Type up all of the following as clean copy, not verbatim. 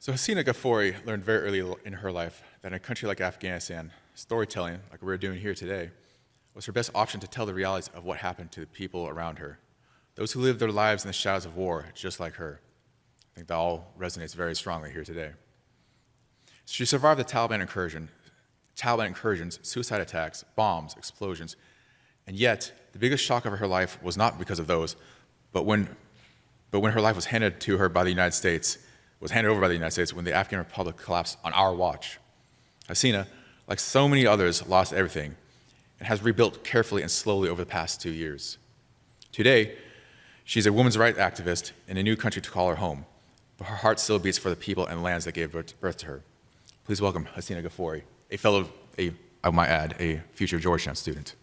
So Hasina Ghafoori learned very early in her life that in a country like Afghanistan, storytelling, like we're doing here today, was her best option to tell the realities of what happened to the people around her, those who lived their lives in the shadows of war, just like her. I think that all resonates very strongly here today. She survived the Taliban incursions, suicide attacks, bombs, explosions, and yet the biggest shock of her life was not because of those, but when her life was handed to her by the United States, was handed over by the United States when the Afghan Republic collapsed on our watch. Hasina, like so many others, lost everything and has rebuilt carefully and slowly over the past 2 years. Today, she's a women's rights activist in a new country to call her home, but her heart still beats for the people and lands that gave birth to her. Please welcome Hasina Ghafoori, I might add, a future Georgetown student.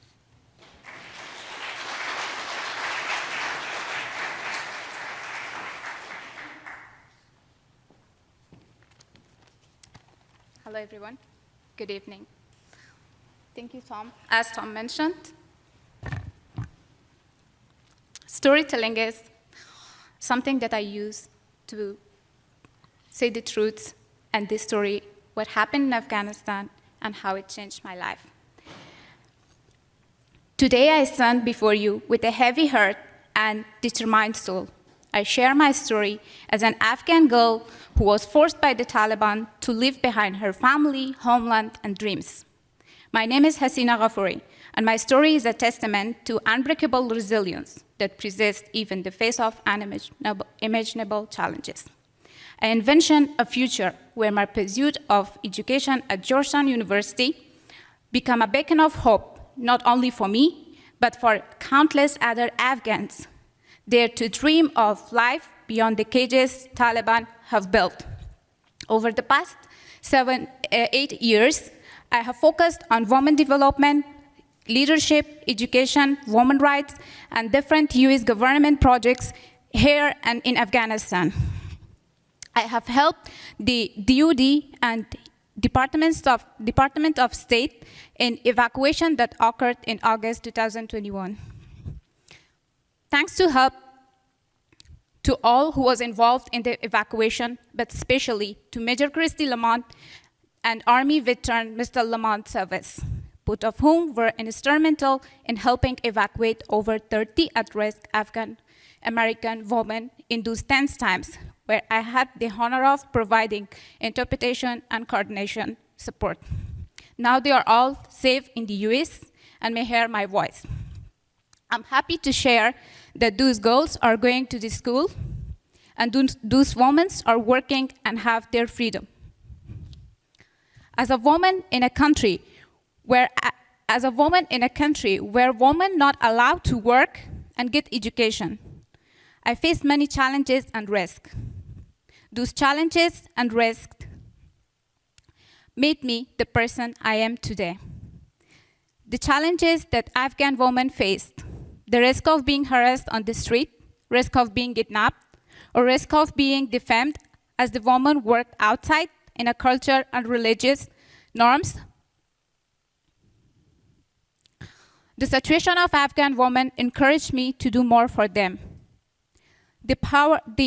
Hello, everyone. Good evening. Thank you, Tom. As Tom mentioned, storytelling is something that I use to say the truth and the story, what happened in Afghanistan and how it changed my life. Today, I stand before you with a heavy heart and determined soul. I share my story as an Afghan girl who was forced by the Taliban to leave behind her family, homeland, and dreams. My name is Hasina Ghafoori, and my story is a testament to unbreakable resilience that persists even in the face of unimaginable challenges. I envision a future where my pursuit of education at Georgetown University become a beacon of hope, not only for me, but for countless other Afghans dare to dream of life beyond the cages Taliban have built. Over the past 8 years, I have focused on women development, leadership, education, women's rights, and different US government projects here and in Afghanistan. I have helped the DoD and Department of State in evacuation that occurred in August 2021. Thanks to help to all who was involved in the evacuation, but especially to Major Christy Lamont and Army veteran Mr. Lamont Service, both of whom were instrumental in helping evacuate over 30 at-risk Afghan American women in those tense times, where I had the honor of providing interpretation and coordination support. Now they are all safe in the US and may hear my voice. I'm happy to share that those girls are going to the school and those women are working and have their freedom. As a woman in a country where women not allowed to work and get education, I faced many challenges and risks. Those challenges and risks made me the person I am today. The challenges that Afghan women faced, the risk of being harassed on the street, risk of being kidnapped, or risk of being defamed as the woman worked outside in a culture and religious norms. The situation of Afghan women encouraged me to do more for them. The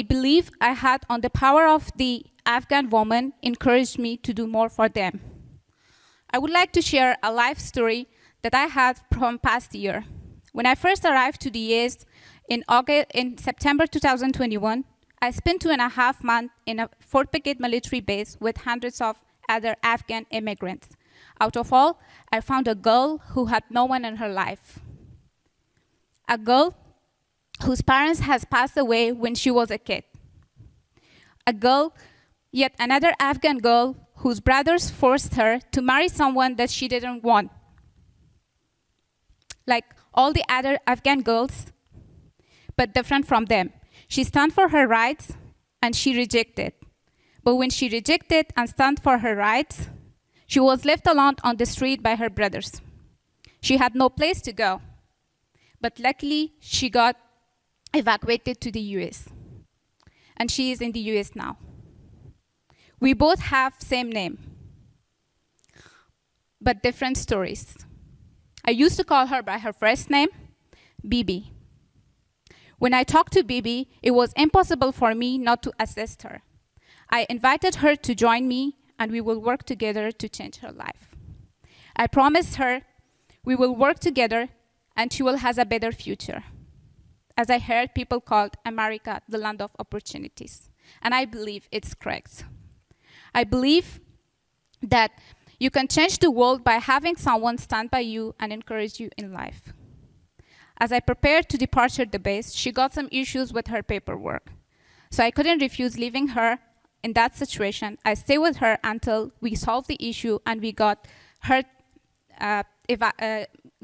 belief I had on the power of the Afghan woman encouraged me to do more for them. I would like to share a life story that I had from past year. When I first arrived to the US in September 2021, I spent 2.5 months in a Fort Pickett military base with hundreds of other Afghan immigrants. Out of all, I found a girl who had no one in her life. A girl whose parents has passed away when she was a kid. A girl, yet another Afghan girl whose brothers forced her to marry someone that she didn't want. Like all the other Afghan girls, but different from them. She stood for her rights and she rejected. But when she rejected and stood for her rights, she was left alone on the street by her brothers. She had no place to go. But luckily, she got evacuated to the US. And she is in the US now. We both have same name, but different stories. I used to call her by her first name, Bibi. When I talked to Bibi, it was impossible for me not to assist her. I invited her to join me, and we will work together to change her life. I promised her we will work together and she will have a better future. As I heard people called America the land of opportunities, and I believe it's correct. I believe that you can change the world by having someone stand by you and encourage you in life. As I prepared to departure the base, she got some issues with her paperwork. So I couldn't refuse leaving her in that situation. I stayed with her until we solved the issue and we got her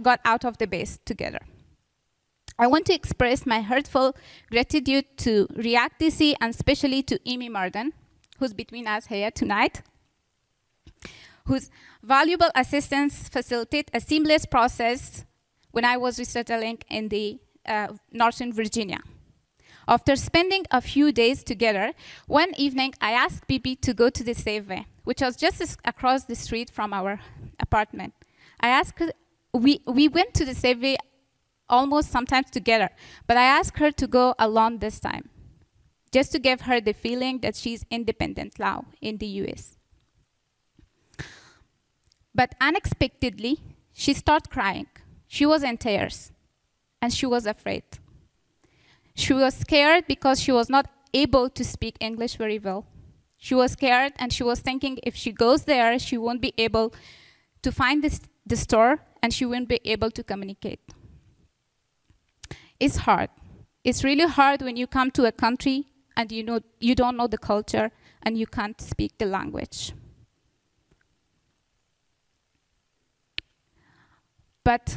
got out of the base together. I want to express my heartfelt gratitude to React DC and especially to Amy Marden, who's between us here tonight, whose valuable assistance facilitated a seamless process when I was resettling in the Northern Virginia. After spending a few days together, one evening I asked Bibi to go to the Safeway, which was just across the street from our apartment. I asked her, we went to the Safeway almost sometimes together, but I asked her to go alone this time, just to give her the feeling that she's independent now in the US. But unexpectedly, she started crying. She was in tears, and she was afraid. She was scared because she was not able to speak English very well. She was scared, and she was thinking if she goes there, she won't be able to find the store, and she won't be able to communicate. It's hard. It's really hard when you come to a country and you don't know the culture and you can't speak the language. But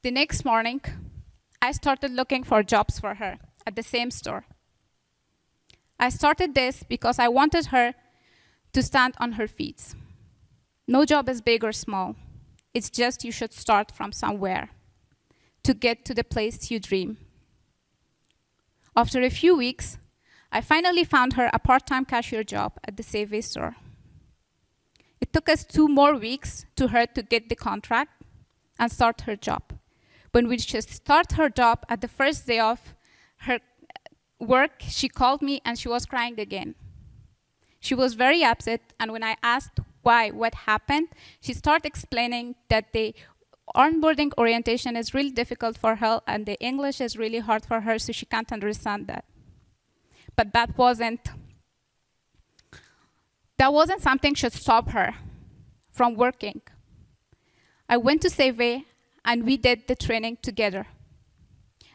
the next morning, I started looking for jobs for her at the same store. I started this because I wanted her to stand on her feet. No job is big or small. It's just you should start from somewhere to get to the place you dream. After a few weeks, I finally found her a part-time cashier job at the Safeway store. It took us 2 more weeks to her to get the contract and start her job. When we just start her job, at the first day of her work, she called me and she was crying again. She was very upset, and when I asked why, what happened, she started explaining that the onboarding orientation is really difficult for her and the English is really hard for her, so she can't understand that. But that wasn't something should stop her from working. I went to Safeway and we did the training together.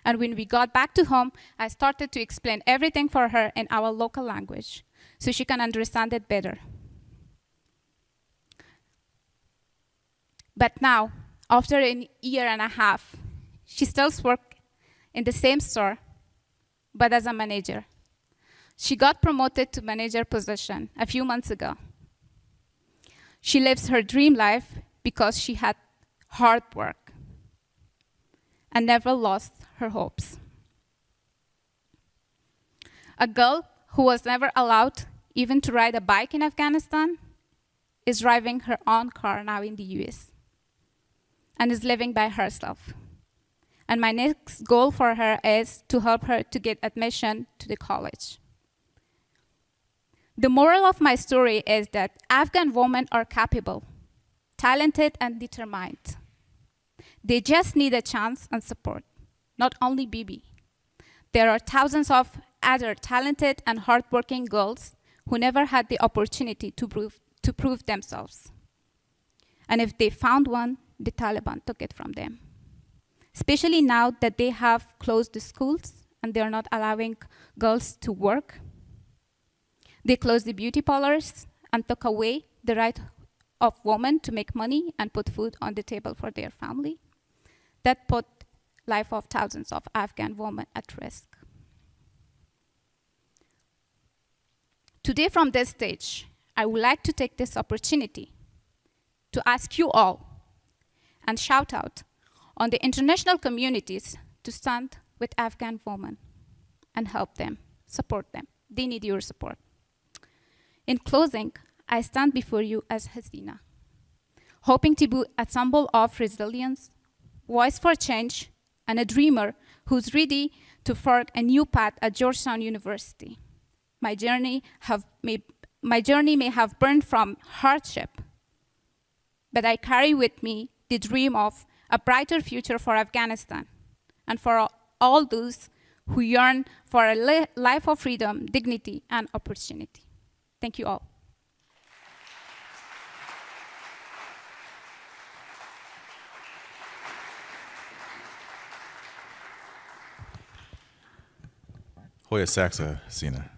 And when we got back to home, I started to explain everything for her in our local language so she can understand it better. But now, after a year and a half, she still works in the same store, but as a manager. She got promoted to manager position a few months ago. She lives her dream life because she had hard work and never lost her hopes. A girl who was never allowed even to ride a bike in Afghanistan is driving her own car now in the US and is living by herself. And my next goal for her is to help her to get admission to the college. The moral of my story is that Afghan women are capable, talented, and determined. They just need a chance and support, not only Bibi. There are thousands of other talented and hardworking girls who never had the opportunity to prove themselves. And if they found one, the Taliban took it from them. Especially now that they have closed the schools and they're not allowing girls to work. They closed the beauty parlors and took away the right of women to make money and put food on the table for their family. That put life of thousands of Afghan women at risk. Today from this stage, I would like to take this opportunity to ask you all and shout out on the international communities to stand with Afghan women and help them, support them. They need your support. In closing, I stand before you as Hassina, hoping to be a symbol of resilience, voice for change, and a dreamer who's ready to forge a new path at Georgetown University. My journey may have burned from hardship, but I carry with me the dream of a brighter future for Afghanistan and for all those who yearn for a life of freedom, dignity, and opportunity. Thank you all. Hoya Saxa, Hassina.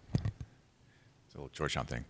It's a little Georgetown thing.